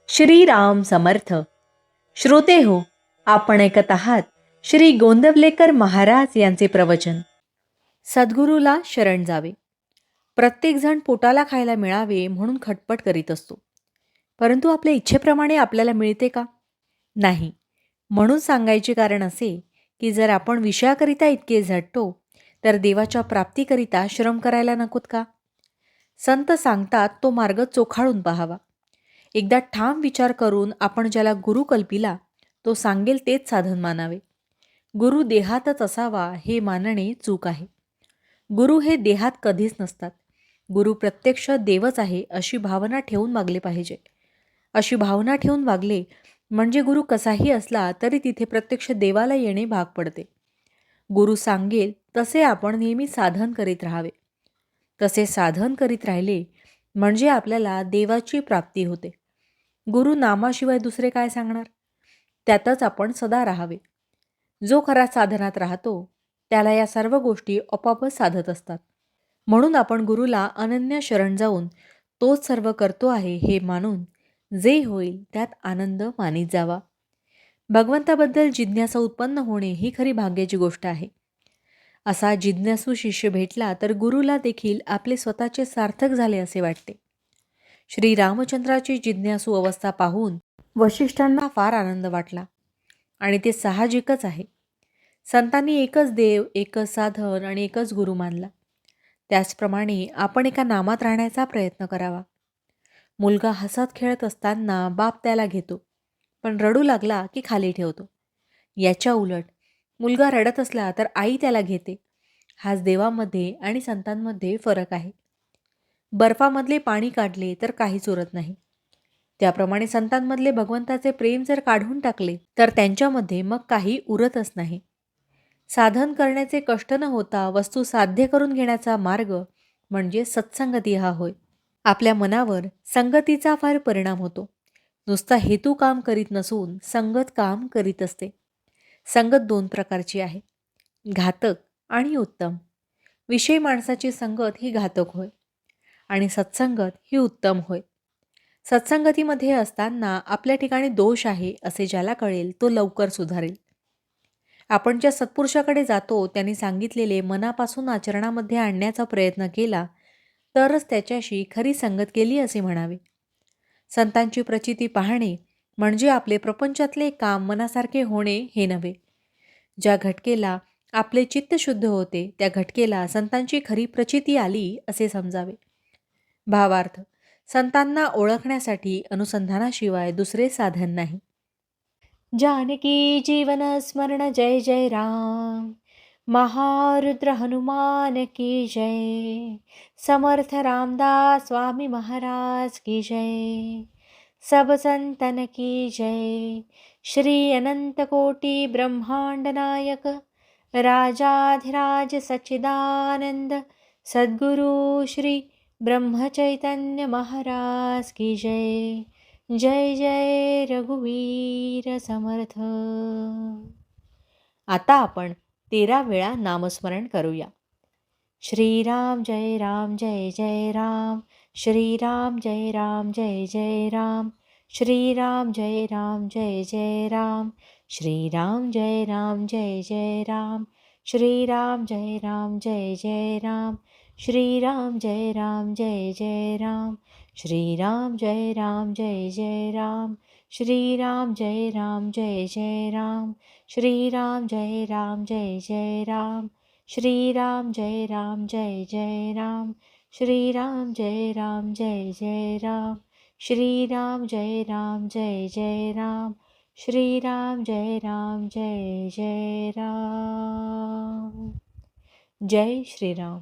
श्रीराम समर्थ. श्रोते हो, आपण ऐकत आहात श्री गोंदवलेकर महाराज यांचे प्रवचन. सद्गुरूला शरण जावे. प्रत्येकजण पोटाला खायला मिळावे म्हणून खटपट करीत असतो, परंतु आपल्या इच्छेप्रमाणे आपल्याला मिळते का? नाही. म्हणून सांगायचे कारण असे की जर आपण विषयाकरिता इतके झटतो तर देवाच्या प्राप्तीकरिता श्रम करायला नकोत का? संत सांगतात तो मार्ग चोखाळून पाहावा. एकदा ठाम विचार करून आपण ज्याला गुरु कल्पिला तो सांगेल तेच साधन मानावे. गुरु देहातच असावा हे मानणे चूक आहे. गुरु हे देहात कधीच नसतात. गुरु प्रत्यक्ष देवच आहे अशी भावना ठेवून वागले पाहिजे. अशी भावना ठेवून वागले म्हणजे गुरु कसाही असला तरी तिथे प्रत्यक्ष देवाला येणे भाग पडते. गुरु सांगेल तसे आपण नेहमी साधन करीत राहावे. तसे साधन करीत राहिले म्हणजे आपल्याला देवाची प्राप्ती होते. गुरु नामाशिवाय दुसरे काय सांगणार? त्यातच आपण सदा राहावे. जो खरा साधनात राहतो त्याला या सर्व गोष्टी आपोआपच साधत असतात. म्हणून आपण गुरुला अनन्य शरण जाऊन तोच सर्व करतो आहे हे मानून जे होईल त्यात आनंद मानित जावा. भगवंताबद्दल जिज्ञासा उत्पन्न होणे ही खरी भाग्याची गोष्ट आहे. असा जिज्ञासू शिष्य भेटला तर गुरुला देखील आपले स्वतःचे सार्थक झाले असे वाटते. श्री रामचंद्राची जिज्ञासू अवस्था पाहून वशिष्ठांना फार आनंद वाटला आणि ते साहजिकच आहे. संतांनी एकच देव, एकच साधन आणि एकच गुरु मानला. त्याचप्रमाणे आपण एका नामात राहण्याचा प्रयत्न करावा. मुलगा हसत खेळत असताना बाप त्याला घेतो, पण रडू लागला की खाली ठेवतो. याच्या उलट मुलगा रडत असला तर आई त्याला घेते. हाच देवामध्ये आणि संतांमध्ये फरक आहे. बर्फामधले पाणी काढले तर काहीच उरत नाही. त्याप्रमाणे संतांमधले भगवंताचे प्रेम जर काढून टाकले तर त्यांच्यामध्ये मग काही उरतच नाही. साधन करण्याचे कष्ट न होता वस्तू साध्य करून घेण्याचा मार्ग म्हणजे सत्संगती हा होय. आपल्या मनावर संगतीचा फार परिणाम होतो. नुसता हेतू काम करीत नसून संगत काम करीत असते. संगत दोन प्रकारची आहे, घातक आणि उत्तम. विषय माणसाची संगत ही घातक होय आणि सत्संगत ही उत्तम होय. सत्संगतीमध्ये असताना आपल्या ठिकाणी दोष आहे असे ज्याला कळेल तो लवकर सुधारेल. आपण ज्या सत्पुरुषाकडे जातो त्यांनी सांगितलेले मनापासून आचरणामध्ये आणण्याचा प्रयत्न केला तरच त्याच्याशी खरी संगत केली असे म्हणावे. संतांची प्रचिती पाहणे म्हणजे आपले प्रपंचातले काम मनासारखे होणे हे नव्हे. ज्या घटकेला आपले चित्त शुद्ध होते त्या घटकेला संतांची खरी प्रचिती आली असे समजावे. भावार्थ, संतांना ओळखण्यासाठी अनुसंधानाशिवाय दुसरे साधन नाही. जानकी जीवन स्मरण जय जय राम. महारुद्र हनुमान की जय. समर्थ रामदास स्वामी महाराज की जय. सब संतन की जय. श्री अनंत कोटि ब्रह्मांड नायक राजाधिराज सच्चिदानंद सद्गुरु श्री ब्रह्मचैतन्य महाराज की जय. जय जय रघुवीर समर्थ. आता आपण 13 वेळा नामस्मरण करूया. श्रीराम जय राम जय जय राम. श्रीराम जय राम जय जय राम. श्रीराम जय राम जय जय राम. श्रीराम जय राम जय जय राम. श्रीराम जय राम जय जय राम. श्रीराम जय राम जय जय राम. श्रीराम जय राम जय जय राम. श्रीराम जय राम जय जय राम. श्रीराम जय राम जय जय राम. श्रीराम जय राम जय जय राम. श्रीराम जय राम जय जय राम. श्रीराम जय राम जय जय राम. श्रीराम जय राम जय जय राम. जय श्रीराम.